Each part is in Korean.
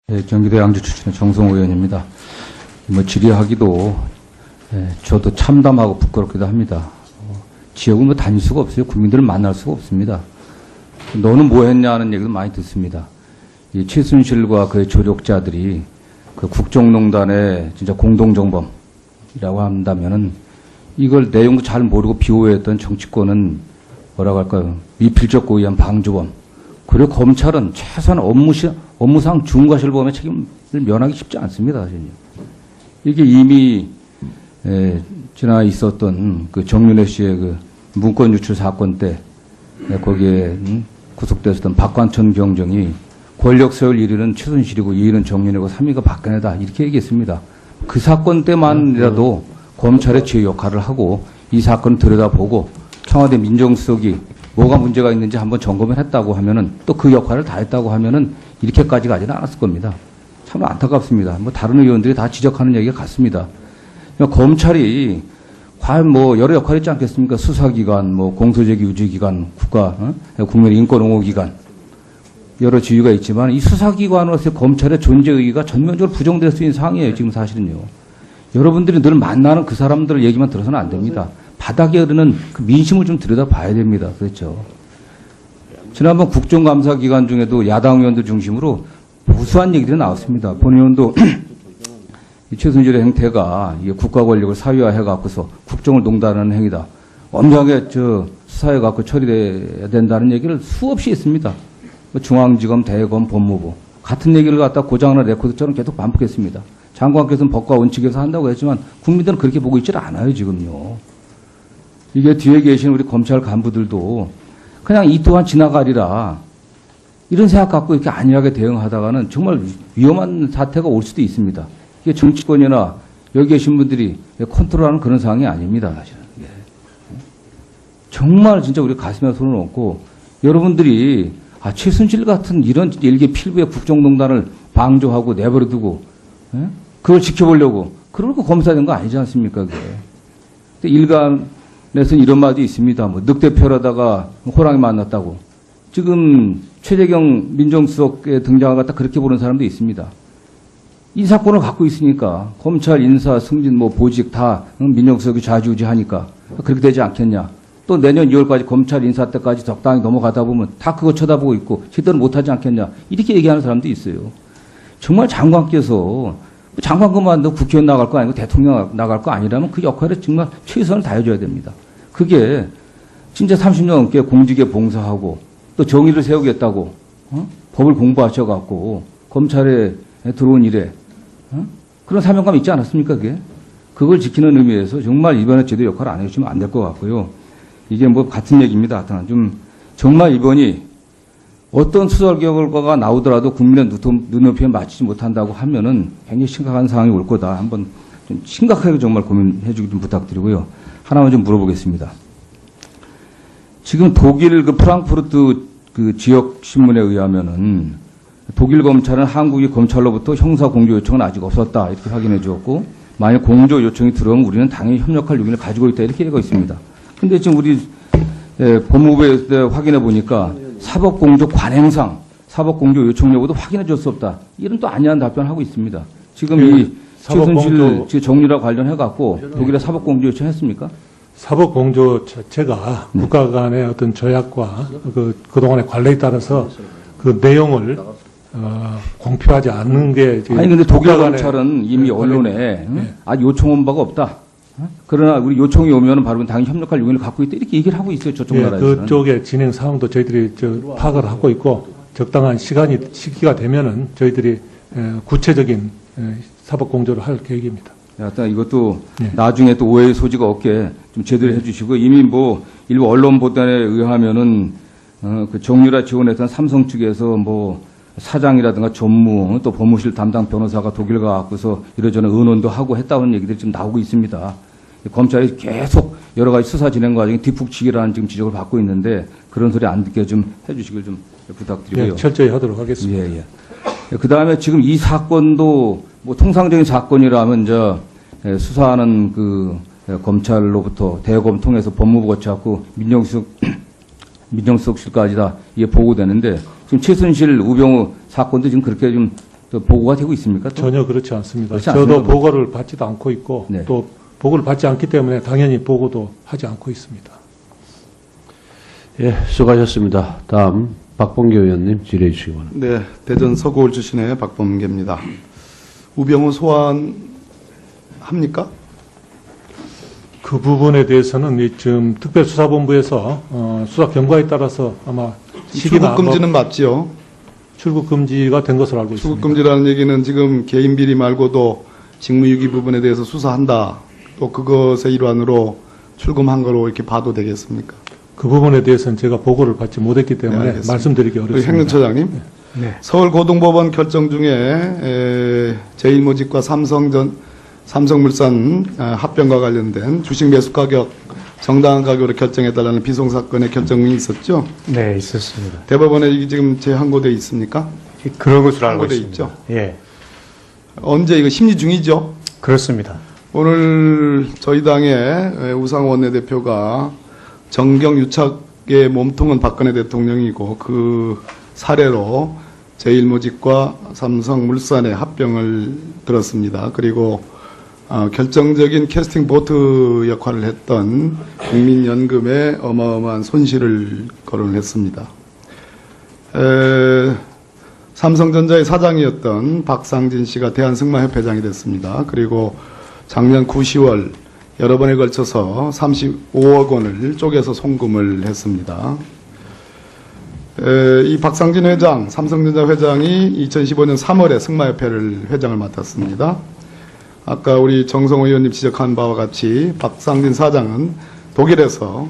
네, 경기도 양주 출신의 정성호 의원입니다. 질의하기도 저도 참담하고 부끄럽기도 합니다. 지역은 다닐 수가 없어요. 국민들을 만날 수가 없습니다. 너는 뭐 했냐는 얘기도 많이 듣습니다. 이 최순실과 그의 조력자들이 그 국정농단의 진짜 공동정범이라고 한다면은 이걸 내용도 잘 모르고 비호했던 정치권은 뭐라고 할까요? 미필적 고의한 방조범. 그리고 검찰은 최소한 업무상 중과실범의 책임을 면하기 쉽지 않습니다, 사실은요. 이게 이미 지나 있었던 그 정윤회 씨의 그 문건 유출 사건 때 거기에 구속됐었던 박관천 경정이 권력 세울 1위는 최순실이고 2위는 정윤회고 3위가 박근혜다 이렇게 얘기했습니다. 그 사건 때만이라도 검찰의 제 역할을 하고 이 사건을 들여다보고 청와대 민정수석이 뭐가 문제가 있는지 한번 점검을 했다고 하면은 또 그 역할을 다 했다고 하면은 이렇게까지 가지는 않았을 겁니다. 참 안타깝습니다. 다른 의원들이 다 지적하는 얘기가 같습니다. 검찰이 과연 여러 역할이 있지 않겠습니까? 수사기관, 공소제기 유지기관, 국민인권옹호기관 여러 지위가 있지만 이 수사기관으로서의 검찰의 존재 의의가 전면적으로 부정될 수 있는 상황이에요. 지금 사실은요. 여러분들이 늘 만나는 그 사람들 얘기만 들어서는 안 됩니다. 바닥에 흐르는 그 민심을 좀 들여다봐야 됩니다. 그렇죠. 지난번 국정감사 기간 중에도 야당 의원들 중심으로 무수한 얘기들이 나왔습니다. 본 의원도 최순실의 행태가 국가 권력을 사유화해갖고서 국정을 농단하는 행위다. 엄정하게 수사해갖고 처리돼야 된다는 얘기를 수없이 했습니다. 중앙지검, 대검, 법무부. 같은 얘기를 갖다 고장하는 레코드처럼 계속 반복했습니다. 장관께서는 법과 원칙에서 한다고 했지만 국민들은 그렇게 보고 있질 않아요, 지금요. 이게 뒤에 계신 우리 검찰 간부들도 그냥 이 또한 지나가리라 이런 생각 갖고 이렇게 안일하게 대응하다가는 정말 위험한 사태가 올 수도 있습니다. 이게 정치권이나 여기 계신 분들이 컨트롤하는 그런 상황이 아닙니다, 사실은. 정말 진짜 우리 가슴에 손을 얹고 여러분들이 최순실 같은 이런 일개 필부의 국정농단을 방조하고 내버려두고 그걸 지켜보려고 그러고 검사된 거 아니지 않습니까? 그게. 일간에서는 이런 말도 있습니다. 늑대 펴려다가 호랑이 만났다고. 지금 최재경 민정수석에 등장을 갖다 그렇게 보는 사람도 있습니다. 이 사건을 갖고 있으니까 검찰 인사, 승진, 보직 다 민정수석이 좌지우지하니까 그렇게 되지 않겠냐. 또 내년 2월까지 검찰 인사 때까지 적당히 넘어가다 보면 다 그거 쳐다보고 있고 제대로 못하지 않겠냐. 이렇게 얘기하는 사람도 있어요. 정말 장관께서 장관 그만둬 국회의원 나갈 거 아니고 대통령 나갈 거 아니라면 그 역할에 정말 최선을 다해줘야 됩니다. 그게 진짜 30년 넘게 공직에 봉사하고 또 정의를 세우겠다고 법을 공부하셔갖고 검찰에 들어온 일에 그런 사명감 있지 않았습니까? 그게 그걸 지키는 의미에서 정말 이번에 제대로 역할을 안 해주시면 안 될 것 같고요. 이게 같은 얘기입니다. 좀 정말 이번이 어떤 수사 결과가 나오더라도 국민의 눈높이에 맞추지 못한다고 하면은 굉장히 심각한 상황이 올 거다. 한번 좀 심각하게 정말 고민해 주기 좀 부탁드리고요. 하나만 좀 물어보겠습니다. 지금 독일 프랑크푸르트 지역 신문에 의하면은 독일 검찰은 한국의 검찰로부터 형사 공조 요청은 아직 없었다. 이렇게 확인해 주었고 만약 공조 요청이 들어오면 우리는 당연히 협력할 용의를 가지고 있다. 이렇게 얘기가 있습니다. 근데 지금 우리 법무부에 확인해 보니까 사법공조 관행상 사법공조 요청 여부도 확인해 줄 수 없다. 이런 또 아니한 답변을 하고 있습니다. 지금 이 최순실 정리와 관련해갖고 독일에 사법공조 요청했습니까? 사법공조 자체가 국가 간의 어떤 조약과 그동안의 관례에 따라서 그 내용을 공표하지 않는 게 아니 근데 독일 검찰은 이미 언론에 요청 온 바가 없다. 그러나 우리 요청이 오면은 바로 당연히 협력할 용의를 갖고 있다 이렇게 얘기를 하고 있어요. 저쪽 나라에서는. 그쪽의 진행 상황도 저희들이 파악을 하고 있고 적당한 시기가 되면은 저희들이 구체적인 사법 공조를 할 계획입니다. 하여튼 이것도 나중에 또 오해의 소지가 없게 좀 제대로 해주시고 이미 일부 언론 보도에 의하면은 그 정유라 지원했던 삼성 측에서 사장이라든가 전무 또 법무실 담당 변호사가 독일 가고서 이러저러 의논도 하고 했다는 얘기들이 지금 나오고 있습니다. 검찰이 계속 여러 가지 수사 진행 과정에 뒷북치기라는 지금 지적을 받고 있는데 그런 소리 안 듣게 좀 해주시길 좀 부탁드리고요. 철저히 하도록 하겠습니다. 그 다음에 지금 이 사건도 통상적인 사건이라면 수사하는 검찰로부터 대검 통해서 법무부 거쳐갖고 민정수석실까지 다 이게 보고되는데 지금 최순실 우병우 사건도 지금 그렇게 좀 또 보고가 되고 있습니까? 또? 전혀 그렇지 않습니다. 그렇지 저도 않습니까? 보고를 받지도 않고 있고 네. 또 보고를 받지 않기 때문에 당연히 보고도 하지 않고 있습니다. 예, 수고하셨습니다. 다음 박범계 의원님 질의해 주시기 바랍니다. 네, 대전 서구울 출신의 박범계입니다. 우병우 소환합니까? 그 부분에 대해서는 지금 특별수사본부에서 수사 경과에 따라서 아마 시기나 출국 금지는 맞지요? 출국 금지가 된 것으로 알고 있습니다. 출국 금지라는 얘기는 지금 개인 비리 말고도 직무유기 부분에 대해서 수사한다. 또 그것의 일환으로 출금한 거로 이렇게 봐도 되겠습니까? 그 부분에 대해서는 제가 보고를 받지 못했기 때문에 네, 알겠습니다. 말씀드리기 우리 어렵습니다. 행정처장님, 네. 서울고등법원 결정 중에 제일모직과 삼성물산 합병과 관련된 주식 매수 가격 정당한 가격으로 결정해달라는 비송사건의 결정이 있었죠. 네, 있었습니다. 대법원에 이게 지금 재항고돼 있습니까? 그런 것으로 알고 항고돼 있습니다. 있죠. 예, 언제 이거 심리 중이죠? 그렇습니다. 오늘 저희 당의 우상호 원내대표가 정경 유착의 몸통은 박근혜 대통령이고 그 사례로 제일모직과 삼성물산의 합병을 들었습니다. 그리고 결정적인 캐스팅 보트 역할을 했던 국민연금에 어마어마한 손실을 거론했습니다. 삼성전자의 사장이었던 박상진 씨가 대한승마협회장이 됐습니다. 그리고 작년 9, 10월 여러 번에 걸쳐서 35억 원을 쪼개서 송금을 했습니다. 이 박상진 회장, 삼성전자 회장이 2015년 3월에 승마협회를 회장을 맡았습니다. 아까 우리 정성호 의원님 지적한 바와 같이 박상진 사장은 독일에서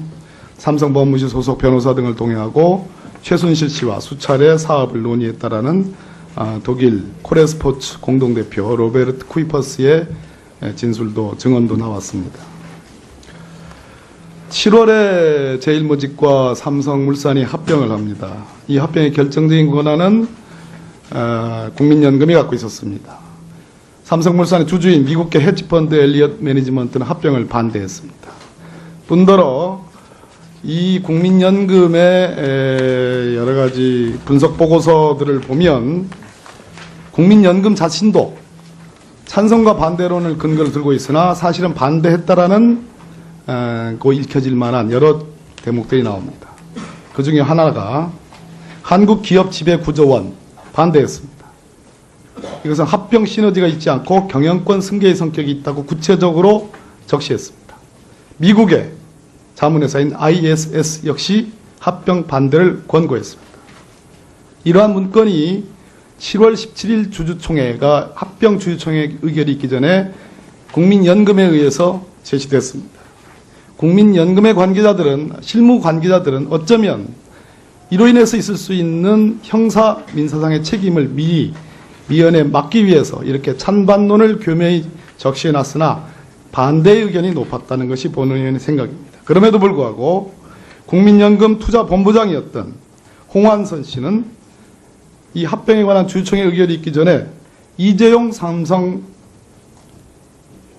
삼성법무실 소속 변호사 등을 동행하고 최순실 씨와 수차례 사업을 논의했다라는 독일 코레스포츠 공동대표 로베르트 쿠이퍼스의 진술도 증언도 나왔습니다. 7월에 제일모직과 삼성물산이 합병을 합니다. 이 합병의 결정적인 권한은 국민연금이 갖고 있었습니다. 삼성물산의 주주인 미국계 헤지펀드 엘리엇 매니지먼트는 합병을 반대했습니다. 뿐더러 이 국민연금의 여러 가지 분석 보고서들을 보면 국민연금 자신도 찬성과 반대론을 근거로 들고 있으나 사실은 반대했다라는 고 읽혀질 만한 여러 대목들이 나옵니다. 그 중에 하나가 한국기업지배구조원 반대했습니다. 이것은 합병 시너지가 있지 않고 경영권 승계의 성격이 있다고 구체적으로 적시했습니다. 미국의 자문회사인 ISS 역시 합병 반대를 권고했습니다. 이러한 문건이 7월 17일 주주총회가 합병 주주총회 의결이 있기 전에 국민연금에 의해서 제시됐습니다. 국민연금의 관계자들은, 실무 관계자들은 어쩌면 이로 인해서 있을 수 있는 형사 민사상의 책임을 미리 미연에 막기 위해서 이렇게 찬반론을 교묘히 적시해놨으나 반대의 의견이 높았다는 것이 본의원의 생각입니다. 그럼에도 불구하고 국민연금 투자본부장이었던 홍완선 씨는 이 합병에 관한 주주총회 의결이 있기 전에 이재용 삼성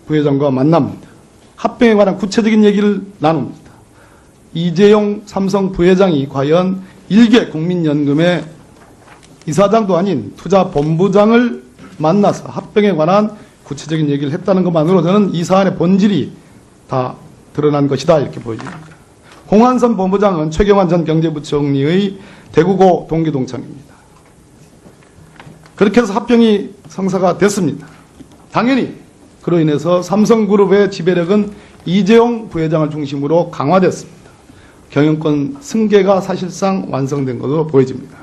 부회장과 만납니다. 합병에 관한 구체적인 얘기를 나눕니다. 이재용 삼성 부회장이 과연 일개 국민연금의 이사장도 아닌 투자본부장을 만나서 합병에 관한 구체적인 얘기를 했다는 것만으로 저는 이 사안의 본질이 다 드러난 것이다 이렇게 보여집니다. 홍한선 본부장은 최경환 전 경제부총리의 대구고 동기동창입니다. 그렇게 해서 합병이 성사가 됐습니다. 당연히 그로 인해서 삼성그룹의 지배력은 이재용 부회장을 중심으로 강화됐습니다. 경영권 승계가 사실상 완성된 것으로 보여집니다.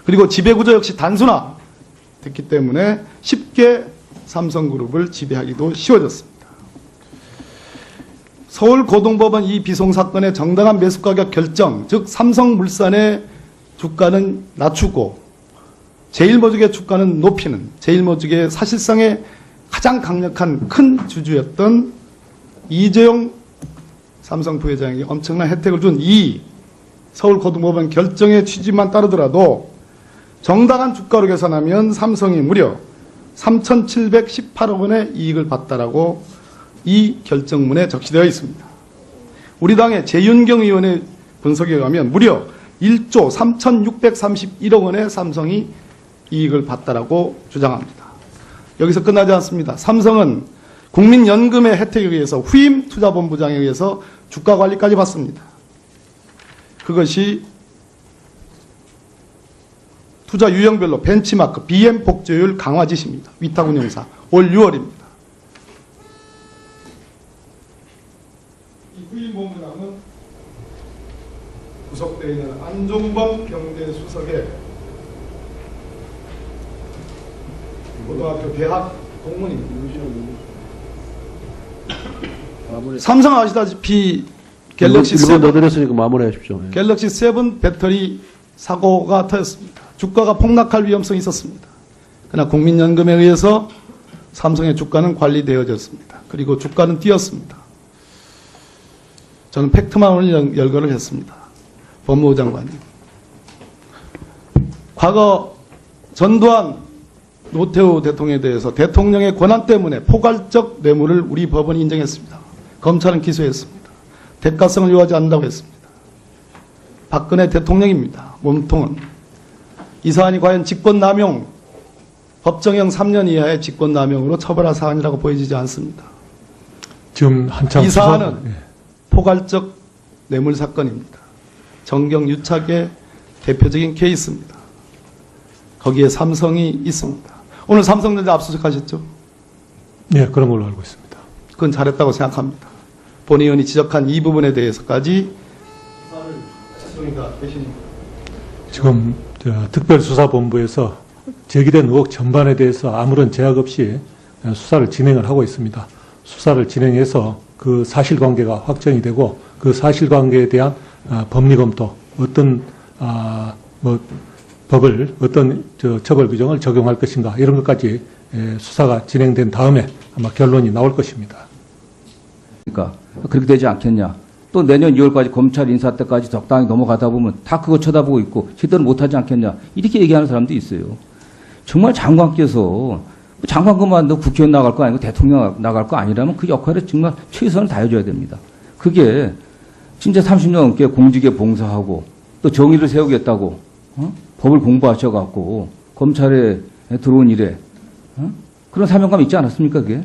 그리고 지배구조 역시 단순화됐기 때문에 쉽게 삼성그룹을 지배하기도 쉬워졌습니다. 서울고등법원 이 비송사건의 정당한 매수가격 결정, 즉 삼성물산의 주가는 낮추고 제일모직의 주가는 높이는, 제일모직의 사실상의 가장 강력한 큰 주주였던 이재용 삼성 부회장에게 엄청난 혜택을 준 이 서울고등법원 결정의 취지만 따르더라도 정당한 주가로 계산하면 삼성이 무려 3,718억 원의 이익을 봤다라고 이 결정문에 적시되어 있습니다. 우리 당의 재윤경 의원의 분석에 의하면 무려 1조 3,631억 원의 삼성이 이익을 봤다라고 주장합니다. 여기서 끝나지 않습니다. 삼성은 국민연금의 혜택에 의해서 후임 투자본부장에 의해서 주가 관리까지 받습니다. 그것이 투자 유형별로 벤치마크 BM 복제율 강화 지시입니다. 위탁운용사 올 6월입니다. 이 후임 본부장은 구속되어 있는 안종범 경제수석의 고등학교 대학 동문입니다. 삼성 아시다시피 갤럭시 1분 더 7 드렸으니까 마무리하십시오. 예. 갤럭시 7 배터리 사고가 터졌습니다. 주가가 폭락할 위험성이 있었습니다. 그러나 국민연금에 의해서 삼성의 주가는 관리되어졌습니다. 그리고 주가는 뛰었습니다. 저는 팩트만 오늘 열거를 했습니다. 법무부 장관님. 과거 전두환 노태우 대통령에 대해서 대통령의 권한 때문에 포괄적 뇌물을 우리 법원이 인정했습니다. 검찰은 기소했습니다. 대가성을 요하지 않는다고 했습니다. 박근혜 대통령입니다. 몸통은. 이 사안이 과연 직권남용, 법정형 3년 이하의 직권남용으로 처벌할 사안이라고 보여지지 않습니다. 지금 한참 이 사안은 예. 포괄적 뇌물 사건입니다. 정경유착의 대표적인 케이스입니다. 거기에 삼성이 있습니다. 오늘 삼성전자 압수수색하셨죠? 예, 그런 걸로 알고 있습니다. 그건 잘했다고 생각합니다. 본 의원이 지적한 이 부분에 대해서까지 지금 특별수사본부에서 제기된 의혹 전반에 대해서 아무런 제약 없이 수사를 진행을 하고 있습니다. 수사를 진행해서 그 사실관계가 확정이 되고 그 사실관계에 대한 법리 검토, 어떤 법을 어떤 처벌 규정을 적용할 것인가 이런 것까지 수사가 진행된 다음에 아마 결론이 나올 것입니다. 그러니까 그렇게 되지 않겠냐. 또 내년 2월까지 검찰 인사 때까지 적당히 넘어가다 보면 다 그거 쳐다보고 있고 제대로 못하지 않겠냐. 이렇게 얘기하는 사람도 있어요. 정말 장관께서 장관 그만둬 국회의원 나갈 거 아니고 대통령 나갈 거 아니라면 그 역할에 정말 최선을 다해줘야 됩니다. 그게 진짜 30년 넘게 공직에 봉사하고 또 정의를 세우겠다고 법을 공부하셔갖고 검찰에 들어온 일에 그런 사명감 있지 않았습니까? 그게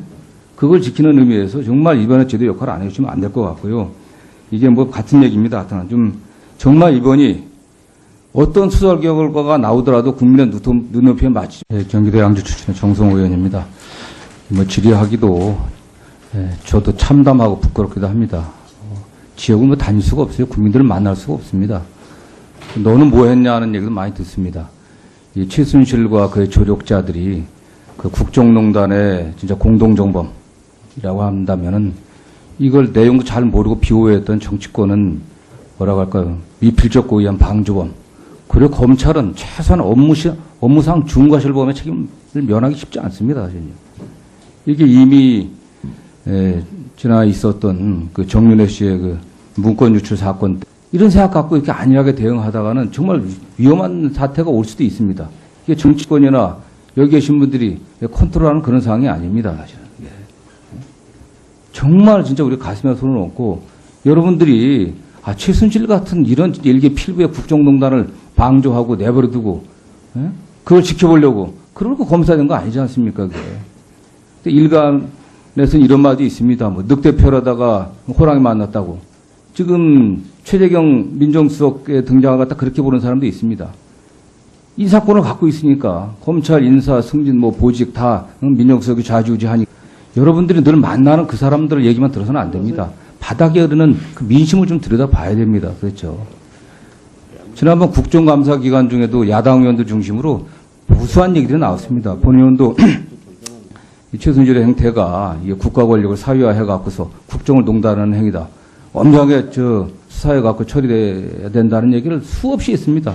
그걸 지키는 의미에서 정말 이번에 제대로 역할을 안 해주시면 안 될 것 같고요. 이게 뭐 같은 얘기입니다. 하여튼 좀 정말 이번이 어떤 수사 결과가 나오더라도 국민의 눈높이에 맞지. 경기도 양주 출신의 정성호 의원입니다. 뭐 질의하기도 저도 참담하고 부끄럽기도 합니다. 지역은 뭐 다닐 수가 없어요. 국민들을 만날 수가 없습니다. 너는 뭐 했냐 하는 얘기도 많이 듣습니다. 이 최순실과 그의 조력자들이 그 국정농단의 진짜 공동정범이라고 한다면은 이걸 내용도 잘 모르고 비호했던 정치권은 뭐라고 할까요? 미필적 고의한 방조범. 그리고 검찰은 최소한 업무상 중과실범의 책임을 면하기 쉽지 않습니다. 사실요. 이게 이미 지나 있었던 그 정윤회 씨의 그 문건 유출 사건 이런 생각 갖고 이렇게 안일하게 대응하다가는 정말 위험한 사태가 올 수도 있습니다. 이게 정치권이나 여기 계신 분들이 컨트롤하는 그런 상황이 아닙니다. 사실은. 정말 진짜 우리 가슴에 손을 얹고 여러분들이 최순실 같은 이런 일개 필부의 국정농단을 방조하고 내버려두고 그걸 지켜보려고 그러고 검사된 거 아니지 않습니까? 그게. 근데 일간에서는 이런 말도 있습니다. 뭐 늑대표라다가 호랑이 만났다고. 지금 최재경 민정수석에 등장을 갖다 그렇게 보는 사람도 있습니다. 이 사건을 갖고 있으니까 검찰 인사 승진 뭐 보직 다 민정수석이 좌지우지하니까 여러분들이 늘 만나는 그 사람들 얘기만 들어서는 안 됩니다. 바닥에 흐르는 그 민심을 좀 들여다봐야 됩니다. 그렇죠. 지난번 국정감사 기간 중에도 야당 의원들 중심으로 무수한 얘기들이 나왔습니다. 본 의원도 최순실의 행태가 이게 국가 권력을 사유화해갖고서 국정을 농단하는 행위다. 엄정하게 수사해갖고 처리돼야 된다는 얘기를 수없이 했습니다.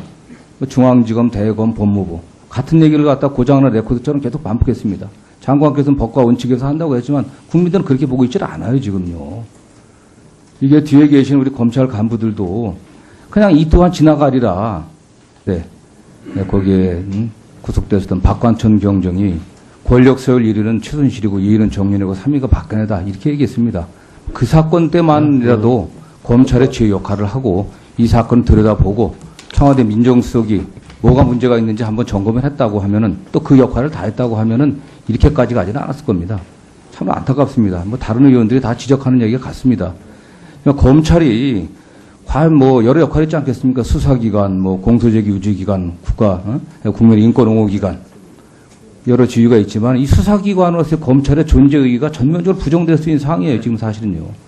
중앙지검, 대검, 법무부. 같은 얘기를 갖다 고장난 레코드처럼 계속 반복했습니다. 장관께서는 법과 원칙에서 한다고 했지만 국민들은 그렇게 보고 있질 않아요, 지금요. 이게 뒤에 계신 우리 검찰 간부들도 그냥 이 또한 지나가리라. 거기에 구속됐었던 박관천 경정이 권력 세울 1위는 최순실이고 2위는 정윤회고 3위가 박근혜다. 이렇게 얘기했습니다. 그 사건 때만이라도 검찰의 제 역할을 하고 이 사건을 들여다보고 청와대 민정수석이 뭐가 문제가 있는지 한번 점검을 했다고 하면은 또 그 역할을 다 했다고 하면은 이렇게까지 가지는 않았을 겁니다. 참 안타깝습니다. 뭐 다른 의원들이 다 지적하는 얘기가 같습니다. 그러니까 검찰이 과연 뭐 여러 역할이 있지 않겠습니까? 수사기관, 뭐 공소제기 유지기관, 국민 인권옹호기관 여러 지위가 있지만 이 수사기관으로서의 검찰의 존재 의의가 전면적으로 부정될 수 있는 상황이에요. 지금 사실은요.